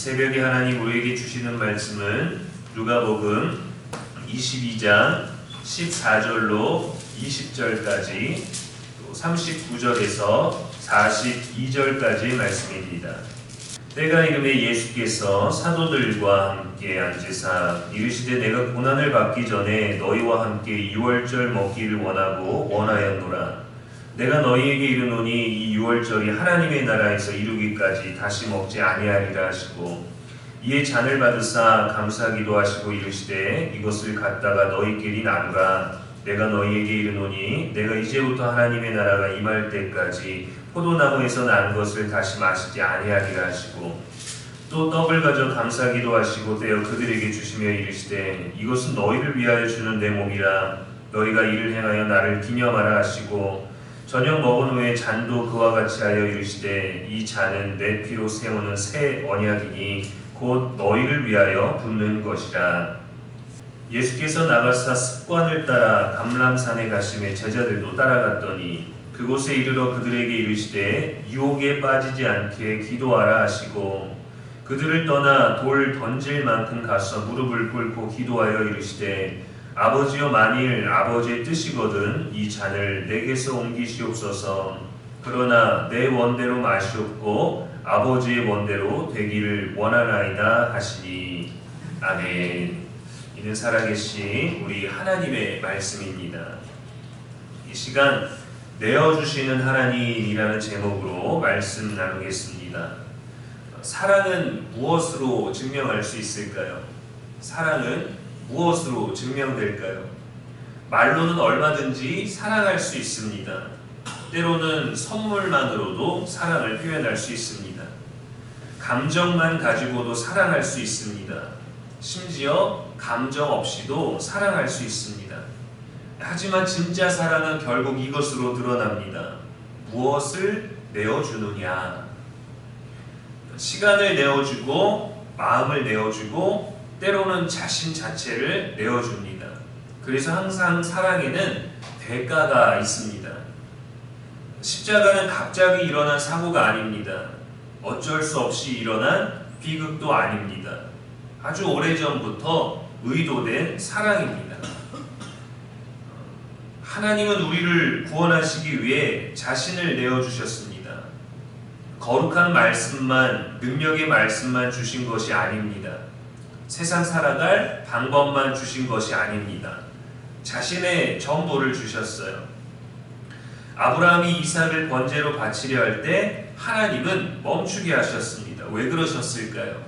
새벽에 하나님 우리에게 주시는 말씀은 누가복음 22장 14절로 20절까지 또 39절에서 42절까지의 말씀입니다. 때가 이름에 예수께서 사도들과 함께 앉으사 이르시되 내가 고난을 받기 전에 너희와 함께 유월절 먹기를 원하였노라. 내가 너희에게 이르노니 이 유월절이 하나님의 나라에서 이루기까지 다시 먹지 아니하리라 하시고 이에 잔을 받으사 감사기도 하시고 이르시되 이것을 갖다가 너희끼리 나누라. 내가 너희에게 이르노니 내가 이제부터 하나님의 나라가 임할 때까지 포도나무에서 난 것을 다시 마시지 아니하리라 하시고 또 떡을 가져 감사기도 하시고 떼어 그들에게 주시며 이르시되 이것은 너희를 위하여 주는 내 몸이라. 너희가 이를 행하여 나를 기념하라 하시고 저녁 먹은 후에 잔도 그와 같이 하여 이르시되 이 잔은 내 피로 세우는 새 언약이니 곧 너희를 위하여 붓는 것이라. 예수께서 나가사 습관을 따라 감람산에 가시매 제자들도 따라갔더니 그곳에 이르러 그들에게 이르시되 유혹에 빠지지 않게 기도하라 하시고 그들을 떠나 돌 던질 만큼 가서 무릎을 꿇고 기도하여 이르시되 아버지여 만일 아버지의 뜻이거든 이 잔을 내게서 옮기시옵소서. 그러나 내 원대로 마시옵고 아버지의 원대로 되기를 원하나이다 하시니. 아멘. 이는 살아계신 우리 하나님의 말씀입니다. 이 시간 내어주시는 하나님이라는 제목으로 말씀 나누겠습니다. 사랑은 무엇으로 증명할 수 있을까요? 사랑은 무엇으로 증명될까요? 말로는 얼마든지 사랑할 수 있습니다. 때로는 선물만으로도 사랑을 표현할 수 있습니다. 감정만 가지고도 사랑할 수 있습니다. 심지어 감정 없이도 사랑할 수 있습니다. 하지만 진짜 사랑은 결국 이것으로 드러납니다. 무엇을 내어주느냐. 시간을 내어주고 마음을 내어주고 때로는 자신 자체를 내어줍니다. 그래서 항상 사랑에는 대가가 있습니다. 십자가는 갑자기 일어난 사고가 아닙니다. 어쩔 수 없이 일어난 비극도 아닙니다. 아주 오래전부터 의도된 사랑입니다. 하나님은 우리를 구원하시기 위해 자신을 내어주셨습니다. 거룩한 말씀만, 능력의 말씀만 주신 것이 아닙니다. 세상 살아갈 방법만 주신 것이 아닙니다. 자신의 전부를 주셨어요. 아브라함이 이삭을 번제로 바치려 할 때 하나님은 멈추게 하셨습니다. 왜 그러셨을까요?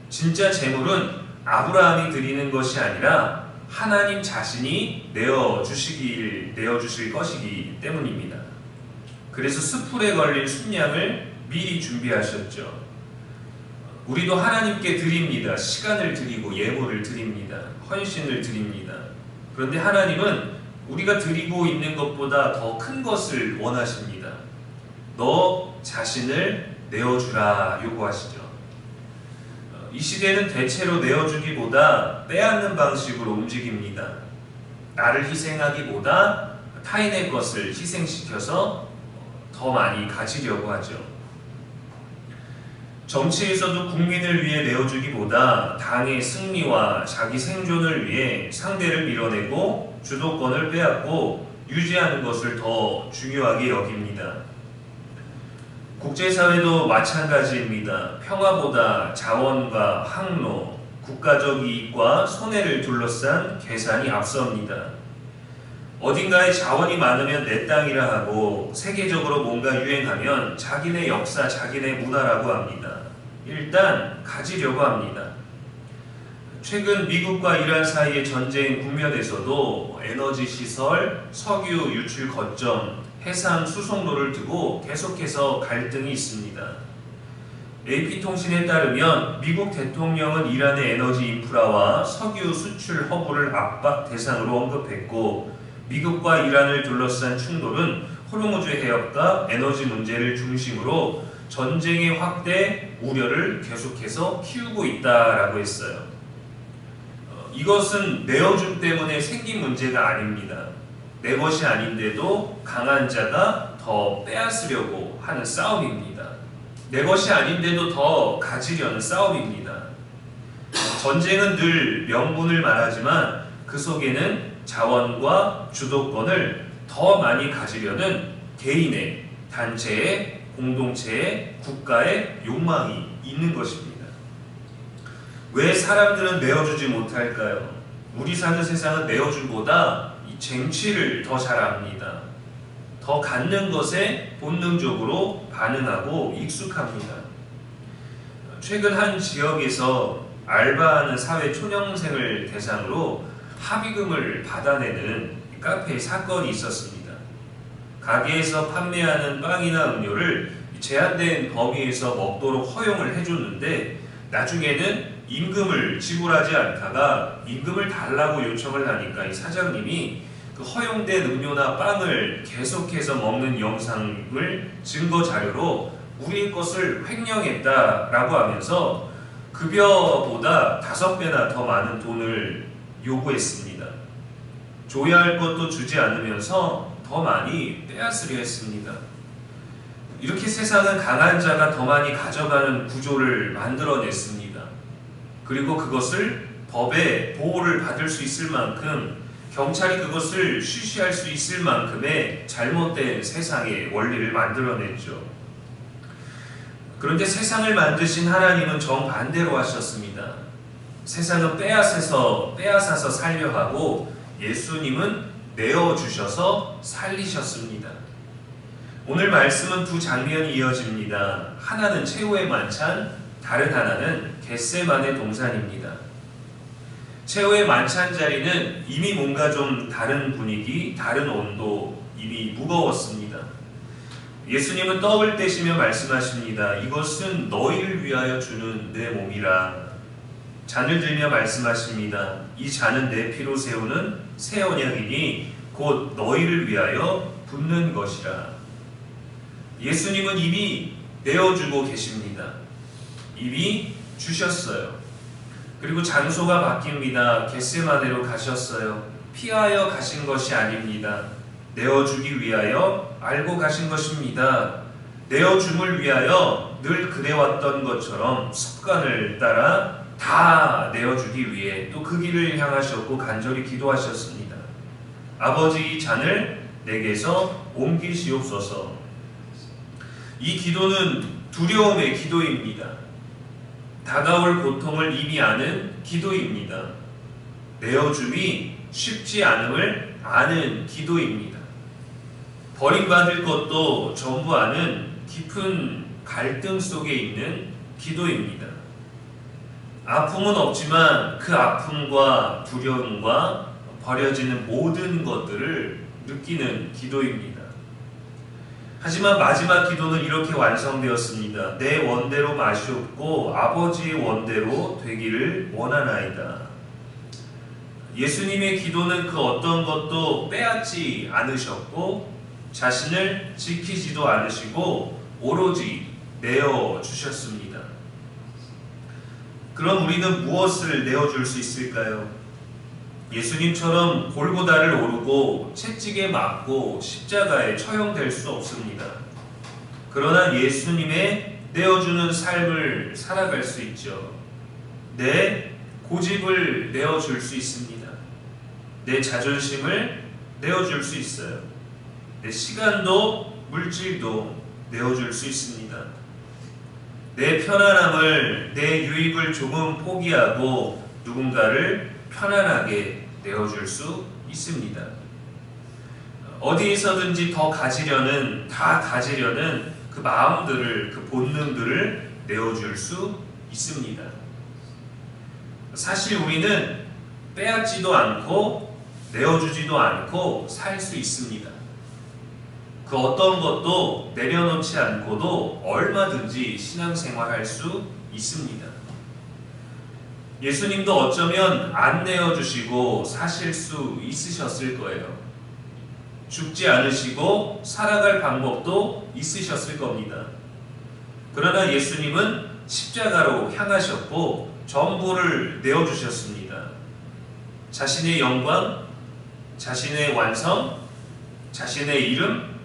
진짜 재물은 아브라함이 드리는 것이 아니라 하나님 자신이 내어주실 것이기 때문입니다. 그래서 숯불에 걸린 순양을 미리 준비하셨죠. 우리도 하나님께 드립니다. 시간을 드리고 예물을 드립니다. 헌신을 드립니다. 그런데 하나님은 우리가 드리고 있는 것보다 더 큰 것을 원하십니다. 너 자신을 내어주라 요구하시죠. 이 시대는 대체로 내어주기보다 빼앗는 방식으로 움직입니다. 나를 희생하기보다 타인의 것을 희생시켜서 더 많이 가지려고 하죠. 정치에서도 국민을 위해 내어주기보다 당의 승리와 자기 생존을 위해 상대를 밀어내고 주도권을 빼앗고 유지하는 것을 더 중요하게 여깁니다. 국제사회도 마찬가지입니다. 평화보다 자원과 항로, 국가적 이익과 손해를 둘러싼 계산이 앞섭니다. 어딘가에 자원이 많으면 내 땅이라 하고 세계적으로 뭔가 유행하면 자기네 역사, 자기네 문화라고 합니다. 일단 가지려고 합니다. 최근 미국과 이란 사이의 전쟁 국면에서도 에너지 시설, 석유 유출 거점, 해상 수송로를 두고 계속해서 갈등이 있습니다. AP통신에 따르면 미국 대통령은 이란의 에너지 인프라와 석유 수출 허브를 압박 대상으로 언급했고 미국과 이란을 둘러싼 충돌은 호르무즈 해협과 에너지 문제를 중심으로 전쟁의 확대 우려를 계속해서 키우고 있다라고 했어요. 이것은 내어줌 때문에 생긴 문제가 아닙니다. 내 것이 아닌데도 강한 자가 더 빼앗으려고 하는 싸움입니다. 내 것이 아닌데도 더 가지려는 싸움입니다. 전쟁은 늘 명분을 말하지만 그 속에는 자원과 주도권을 더 많이 가지려는 개인의, 단체의, 공동체의, 국가의 욕망이 있는 것입니다. 왜 사람들은 내어주지 못할까요? 우리 사는 세상은 내어줌보다 이 쟁취를 더 잘 압니다. 더 갖는 것에 본능적으로 반응하고 익숙합니다. 최근 한 지역에서 알바하는 사회 초년생을 대상으로 합의금을 받아내는 카페 사건이 있었습니다. 가게에서 판매하는 빵이나 음료를 제한된 범위에서 먹도록 허용을 해줬는데 나중에는 임금을 지불하지 않다가 임금을 달라고 요청을 하니까 이 사장님이 그 허용된 음료나 빵을 계속해서 먹는 영상을 증거 자료로 우리의 것을 횡령했다라고 하면서 급여보다 5배나 더 많은 돈을 요구했습니다. 줘야 할 것도 주지 않으면서 더 많이 빼앗으려 했습니다. 이렇게 세상은 강한 자가 더 많이 가져가는 구조를 만들어냈습니다. 그리고 그것을 법의 보호를 받을 수 있을 만큼 경찰이 그것을 쉬쉬할 수 있을 만큼의 잘못된 세상의 원리를 만들어냈죠. 그런데 세상을 만드신 하나님은 정반대로 하셨습니다. 세상은 빼앗아서 살려 하고 예수님은 내어주셔서 살리셨습니다. 오늘 말씀은 두 장면이 이어집니다. 하나는 최후의 만찬, 다른 하나는 겟세마네 동산입니다. 최후의 만찬 자리는 이미 뭔가 좀 다른 분위기, 다른 온도, 이미 무거웠습니다. 예수님은 떡을 떼시며 말씀하십니다. 이것은 너희를 위하여 주는 내 몸이라. 잔을 들며 말씀하십니다. 이 잔은 내 피로 세우는 새 언약이니 곧 너희를 위하여 붓는 것이라. 예수님은 이미 내어주고 계십니다. 이미 주셨어요. 그리고 장소가 바뀝니다. 겟세마네로 가셨어요. 피하여 가신 것이 아닙니다. 내어주기 위하여 알고 가신 것입니다. 내어줌을 위하여 늘 그래왔던 것처럼 습관을 따라 다 내어주기 위해 또 그 길을 향하셨고 간절히 기도하셨습니다. 아버지, 이 잔을 내게서 옮기시옵소서. 이 기도는 두려움의 기도입니다. 다가올 고통을 이미 아는 기도입니다. 내어줌이 쉽지 않음을 아는 기도입니다. 버림받을 것도 전부 아는 깊은 갈등 속에 있는 기도입니다. 아픔은 없지만 그 아픔과 두려움과 버려지는 모든 것들을 느끼는 기도입니다. 하지만 마지막 기도는 이렇게 완성되었습니다. 내 원대로 마시옵고 아버지의 원대로 되기를 원하나이다. 예수님의 기도는 그 어떤 것도 빼앗지 않으셨고 자신을 지키지도 않으시고 오로지 내어주셨습니다. 그럼 우리는 무엇을 내어줄 수 있을까요? 예수님처럼 골고다를 오르고 채찍에 맞고 십자가에 처형될 수 없습니다. 그러나 예수님의 내어주는 삶을 살아갈 수 있죠. 내 고집을 내어줄 수 있습니다. 내 자존심을 내어줄 수 있어요. 내 시간도 물질도 내어줄 수 있습니다. 내 편안함을, 내 유익을 조금 포기하고 누군가를 편안하게 내어줄 수 있습니다. 어디에서든지 더 가지려는, 다 가지려는 그 마음들을, 그 본능들을 내어줄 수 있습니다. 사실 우리는 빼앗지도 않고 내어주지도 않고 살 수 있습니다. 그 어떤 것도 내려놓지 않고도 얼마든지 신앙생활할 수 있습니다. 예수님도 어쩌면 안 내어주시고 사실 수 있으셨을 거예요. 죽지 않으시고 살아갈 방법도 있으셨을 겁니다. 그러나 예수님은 십자가로 향하셨고 전부를 내어주셨습니다. 자신의 영광, 자신의 완성, 자신의 이름,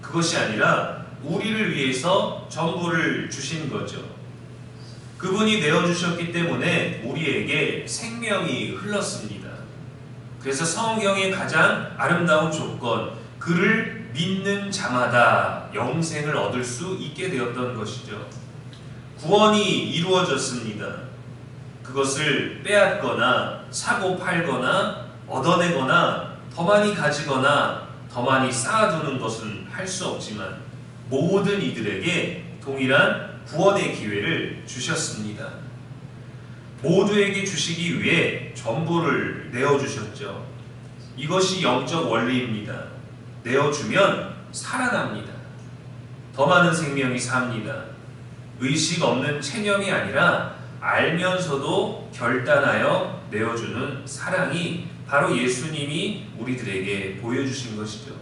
그것이 아니라 우리를 위해서 전부를 주신 거죠. 그분이 내어주셨기 때문에 우리에게 생명이 흘렀습니다. 그래서 성경의 가장 아름다운 조건, 그를 믿는 자마다 영생을 얻을 수 있게 되었던 것이죠. 구원이 이루어졌습니다. 그것을 빼앗거나 사고 팔거나 얻어내거나 더 많이 가지거나 더 많이 쌓아두는 것은 할 수 없지만 모든 이들에게 동일한 구원의 기회를 주셨습니다. 모두에게 주시기 위해 전부를 내어주셨죠. 이것이 영적 원리입니다. 내어주면 살아납니다. 더 많은 생명이 삽니다. 의식 없는 체념이 아니라 알면서도 결단하여 내어주는 사랑이 바로 예수님이 우리들에게 보여주신 것이죠.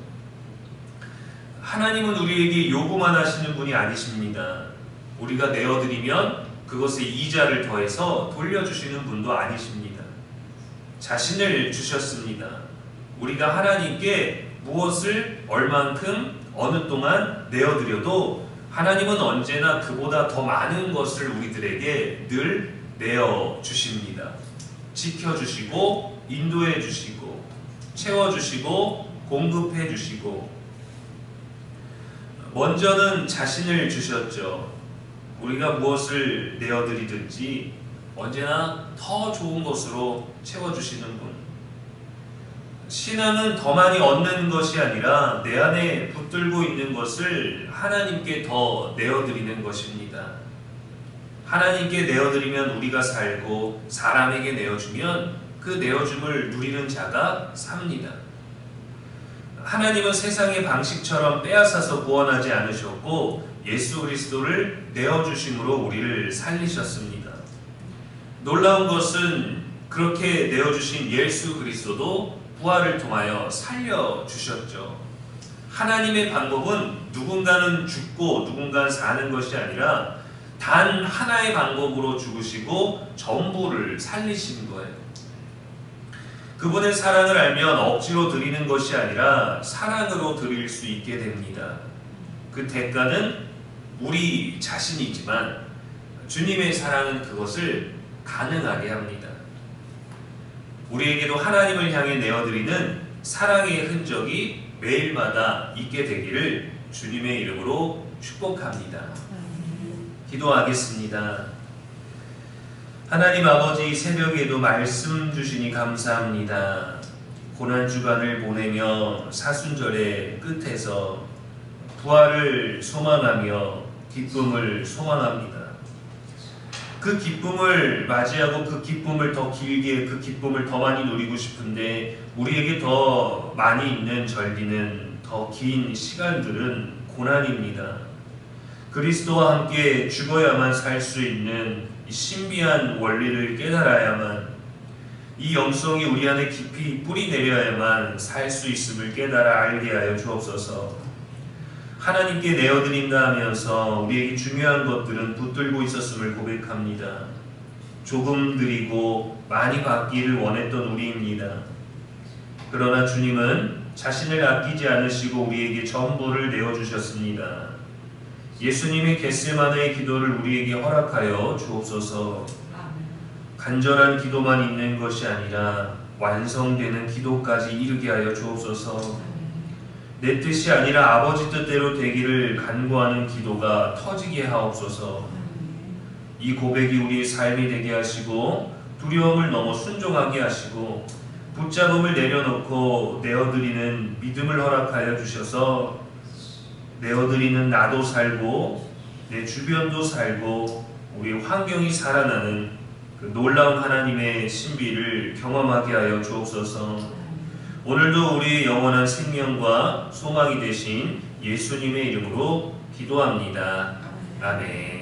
하나님은 우리에게 요구만 하시는 분이 아니십니다. 우리가 내어드리면 그것에 이자를 더해서 돌려주시는 분도 아니십니다. 자신을 주셨습니다. 우리가 하나님께 무엇을 얼만큼 어느 동안 내어드려도 하나님은 언제나 그보다 더 많은 것을 우리들에게 늘 내어주십니다. 지켜주시고 인도해주시고 채워주시고 공급해주시고 먼저는 자신을 주셨죠. 우리가 무엇을 내어드리든지 언제나 더 좋은 것으로 채워주시는 분. 신앙은 더 많이 얻는 것이 아니라 내 안에 붙들고 있는 것을 하나님께 더 내어드리는 것입니다. 하나님께 내어드리면 우리가 살고 사람에게 내어주면 그 내어줌을 누리는 자가 삽니다. 하나님은 세상의 방식처럼 빼앗아서 구원하지 않으셨고 예수 그리스도를 내어주심으로 우리를 살리셨습니다. 놀라운 것은 그렇게 내어주신 예수 그리스도도 부활을 통하여 살려주셨죠. 하나님의 방법은 누군가는 죽고 누군가는 사는 것이 아니라 단 하나의 방법으로 죽으시고 전부를 살리신 거예요. 그분의 사랑을 알면 억지로 드리는 것이 아니라 사랑으로 드릴 수 있게 됩니다. 그 대가는 우리 자신이지만 주님의 사랑은 그것을 가능하게 합니다. 우리에게도 하나님을 향해 내어드리는 사랑의 흔적이 매일마다 있게 되기를 주님의 이름으로 축복합니다. 기도하겠습니다. 하나님 아버지, 새벽에도 말씀 주시니 감사합니다. 고난주간을 보내며 사순절의 끝에서 부활을 소망하며 기쁨을 소망합니다. 그 기쁨을 맞이하고 그 기쁨을 더 길게, 그 기쁨을 더 많이 누리고 싶은데 우리에게 더 많이 있는 절기는, 더 긴 시간들은 고난입니다. 그리스도와 함께 죽어야만 살 수 있는 이 신비한 원리를 깨달아야만, 이 영성이 우리 안에 깊이 뿌리 내려야만 살 수 있음을 깨달아 알게 하여 주옵소서. 하나님께 내어드린다 하면서 우리에게 중요한 것들은 붙들고 있었음을 고백합니다. 조금 드리고 많이 받기를 원했던 우리입니다. 그러나 주님은 자신을 아끼지 않으시고 우리에게 전부를 내어주셨습니다. 예수님의 겟세마네의 기도를 우리에게 허락하여 주옵소서. 간절한 기도만 있는 것이 아니라 완성되는 기도까지 이르게 하여 주옵소서. 내 뜻이 아니라 아버지 뜻대로 되기를 간구하는 기도가 터지게 하옵소서. 이 고백이 우리의 삶이 되게 하시고 두려움을 넘어 순종하게 하시고 붙잡음을 내려놓고 내어드리는 믿음을 허락하여 주셔서 내어드리는 나도 살고 내 주변도 살고 우리 환경이 살아나는 그 놀라운 하나님의 신비를 경험하게 하여 주옵소서. 오늘도 우리의 영원한 생명과 소망이 되신 예수님의 이름으로 기도합니다. 아멘.